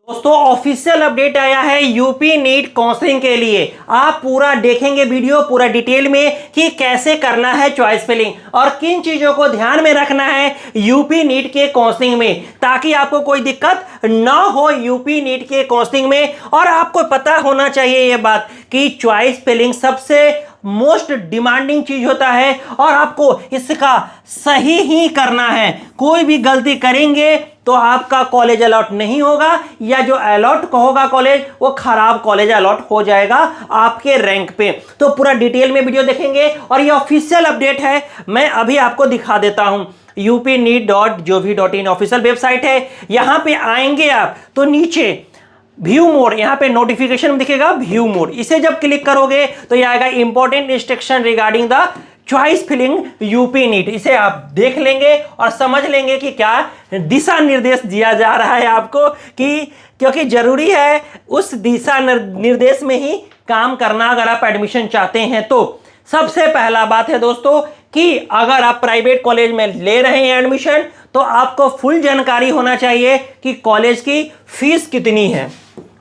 दोस्तों official update आया है यूपी नीट काउंसलिंग के लिए। आप पूरा देखेंगे वीडियो पूरा डिटेल में कि कैसे करना है चॉइस फिलिंग और किन चीजों को ध्यान में रखना है यूपी नीट के काउंसलिंग में, ताकि आपको कोई दिक्कत ना हो यूपी नीट के काउंसलिंग में। और आपको पता होना चाहिए ये बात कि चॉइस फिलिंग सबसे मोस्ट डिमांडिंग चीज होता है और आपको इसका सही ही करना है। कोई भी गलती करेंगे तो आपका कॉलेज अलॉट नहीं होगा, या जो अलॉट होगा कॉलेज वो खराब कॉलेज अलॉट हो जाएगा आपके रैंक पे। तो पूरा डिटेल में वीडियो देखेंगे और ये ऑफिशियल अपडेट है, मैं अभी आपको दिखा देता हूं। upneet.gov.in ऑफिशियल वेबसाइट है। यहां पे आएंगे आप तो नीचे व्यू मोड, यहां पे नोटिफिकेशन में दिखेगा व्यू मोड, इसे जब क्लिक करोगे तो ये आएगा important instruction regarding the choice filling UP NEET. इसे आप देख लेंगे और समझ लेंगे कि क्या दिशा निर्देश दिया जा रहा है आपको, कि क्योंकि जरूरी है उस दिशा निर्देश में ही काम करना अगर आप एडमिशन चाहते हैं तो। सबसे पहला बात है दोस्तों कि अगर आप प्राइवेट कॉलेज में ले रहे हैं एडमिशन तो आपको फुल जानकारी होना चाहिए कि कॉलेज की फीस कितनी है।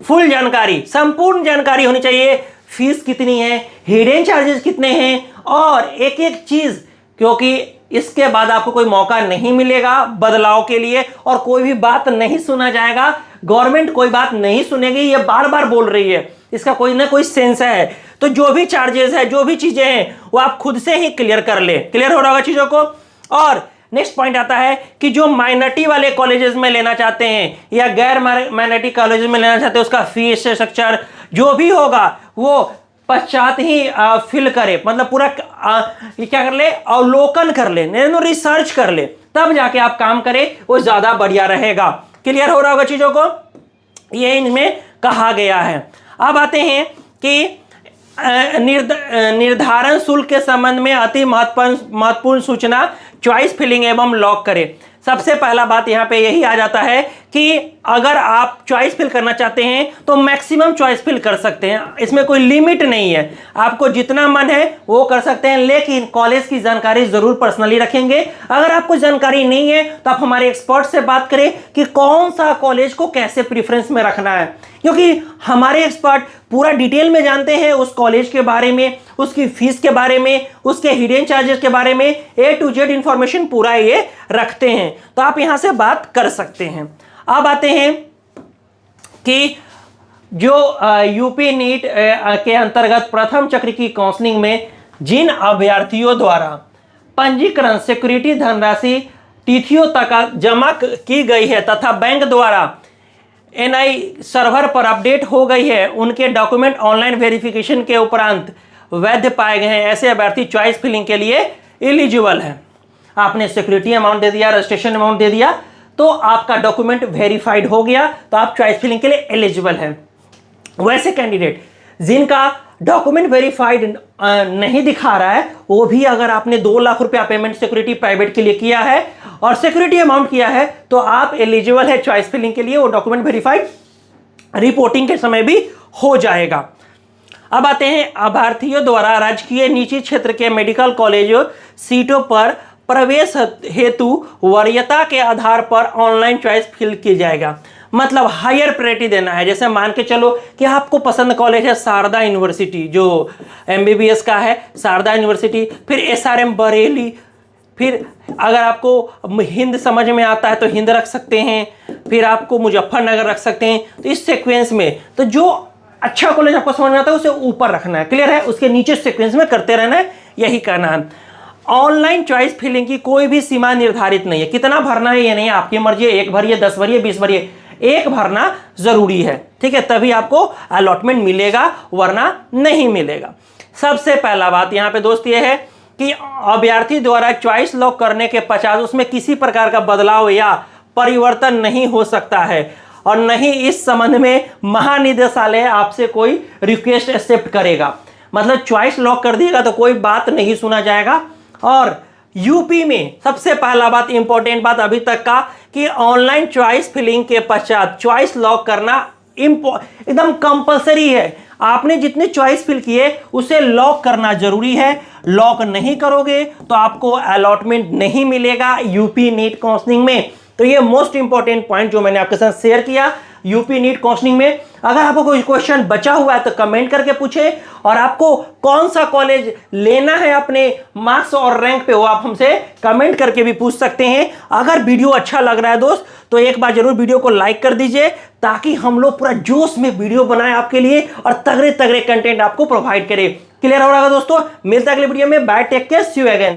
फुल जानकारी, संपूर्ण जानकारी होनी चाहिए, फीस कितनी है, हिडन चार्जेस कितने हैं और एक एक चीज, क्योंकि इसके बाद आपको कोई मौका नहीं मिलेगा बदलाव के लिए और कोई भी बात नहीं सुना जाएगा। गवर्नमेंट कोई बात नहीं सुनेगी, ये बार बार बोल रही है, इसका कोई ना कोई सेंस है। तो जो भी चार्जेस है, जो भी चीजें हैं वो आप खुद से ही क्लियर कर ले। क्लियर हो रहा होगा चीजों को। और नेक्स्ट पॉइंट आता है कि जो माइनॉरिटी वाले कॉलेजेस में लेना चाहते हैं या गैर माइनॉरिटी कॉलेजेस में लेना चाहते हैं, उसका फीस स्ट्रक्चर जो भी होगा वो पश्चात ही फिल करे, मतलब पूरा क्या कर ले, अवलोकन कर ले, रिसर्च कर ले, तब जाके आप काम करें, वो ज्यादा बढ़िया रहेगा। क्लियर हो रहा होगा चीजों को, ये इनमें कहा गया है। अब आते हैं कि निर्धारण शुल्क के संबंध में अति महत्वपूर्ण सूचना, चॉइस फिलिंग एवं लॉक करें। सबसे पहला बात यहां पे यही आ जाता है कि अगर आप चॉइस फिल करना चाहते हैं तो मैक्सिमम चॉइस फिल कर सकते हैं, इसमें कोई लिमिट नहीं है, आपको जितना मन है वो कर सकते हैं, लेकिन कॉलेज की जानकारी जरूर पर्सनली रखेंगे। अगर आपको जानकारी नहीं है तो आप हमारे एक्सपर्ट से बात करें कि कौन सा कॉलेज को कैसे प्रीफरेंस में रखना है, क्योंकि हमारे एक्सपर्ट पूरा डिटेल में जानते हैं उस कॉलेज के बारे में, उसकी फीस के बारे में, उसके हिडन चार्जेस के बारे में, A to Z इंफॉर्मेशन पूरा ये रखते हैं, तो आप यहां से बात कर सकते हैं। अब आते हैं कि जो यूपी नीट के अंतर्गत प्रथम चक्र की काउंसलिंग में जिन अभ्यर्थियों द्वारा पंजीकरण सिक्योरिटी धनराशि तिथियों तक जमा की गई है तथा बैंक द्वारा NI सर्वर पर अपडेट हो गई है, उनके डॉक्यूमेंट ऑनलाइन वेरिफिकेशन के उपरांत वैध पाए गए हैं, ऐसे अभ्यर्थी चॉइस फिलिंग के लिए एलिजिबल है। आपने सिक्योरिटी अमाउंट दे दिया, रजिस्ट्रेशन अमाउंट दे दिया, तो आपका डॉक्यूमेंट वेरीफाइड हो गया, तो आप चॉइस फिलिंग के लिए एलिजिबल हैं। वैसे कैंडिडेट जिनका डॉक्यूमेंट वेरीफाइड नहीं दिखा रहा है, वो भी अगर आपने 2 लाख रुपया पेमेंट सिक्योरिटी प्राइवेट के लिए किया है और सिक्योरिटी अमाउंट किया है तो आप एलिजिबल है चॉइस फिलिंग के लिए, वो डॉक्यूमेंट वेरीफाइड रिपोर्टिंग के समय भी हो जाएगा। अब आते हैं अभ्यर्थियों द्वारा राजकीय निजी क्षेत्र के मेडिकल कॉलेजों सीटों पर प्रवेश हेतु वरीयता के आधार पर ऑनलाइन चॉइस फिल किया जाएगा, मतलब हायर प्रायोरिटी देना है। जैसे मान के चलो कि आपको पसंद कॉलेज है शारदा यूनिवर्सिटी, जो MBBS का है शारदा यूनिवर्सिटी, फिर SRM बरेली, फिर अगर आपको हिंद समझ में आता है तो हिंद रख सकते हैं, फिर आपको मुजफ्फरनगर रख सकते हैं। तो इस सीक्वेंस में तो जो अच्छा कॉलेज आपको समझ में आता है उसे ऊपर रखना है, क्लियर है, उसके नीचे सीक्वेंस में करते रहना है, यही करना है। ऑनलाइन चॉइस फिलिंग की कोई भी सीमा निर्धारित नहीं है, कितना भरना है ये नहीं, आपकी मर्जी है, 1 भरिए, 10 भरिए, 20 भरिए, 1 भरना जरूरी है, ठीक है, तभी आपको अलॉटमेंट मिलेगा, वरना नहीं मिलेगा। सबसे पहला बात यहां पे दोस्त ये है कि अभ्यर्थी द्वारा चॉइस लॉक करने के पश्चात उसमें किसी प्रकार का बदलाव या परिवर्तन नहीं हो सकता है और नहीं इस संबंध में महानिदेशालय आपसे कोई रिक्वेस्ट एक्सेप्ट करेगा। मतलब चॉइस लॉक कर दिएगा तो कोई बात नहीं सुना जाएगा। और यूपी में सबसे पहला बात, इंपॉर्टेंट बात अभी तक का, कि ऑनलाइन चॉइस फिलिंग के पश्चात चॉइस लॉक करना एकदम कंपलसरी है। आपने जितने चॉइस फिल किए उसे लॉक करना जरूरी है, लॉक नहीं करोगे तो आपको अलॉटमेंट नहीं मिलेगा यूपी नीट काउंसलिंग में। तो ये मोस्ट इंपॉर्टेंट पॉइंट जो मैंने आपके साथ शेयर किया, यूपी नीट काउंसलिंग में। अगर आपको कोई क्वेश्चन बचा हुआ है तो कमेंट करके पूछे, और आपको कौन सा कॉलेज लेना है अपने मार्क्स और रैंक पे वो आप हमसे कमेंट करके भी पूछ सकते हैं। अगर वीडियो अच्छा लग रहा है दोस्त तो एक बार जरूर वीडियो को लाइक कर दीजिए, ताकि हम लोग पूरा जोश में वीडियो बनाएं आपके लिए और तगड़े तगड़े कंटेंट आपको प्रोवाइड करें। क्लियर हो रहा है दोस्तों? मिलता है अगले वीडियो में। Bye, take care, see you again.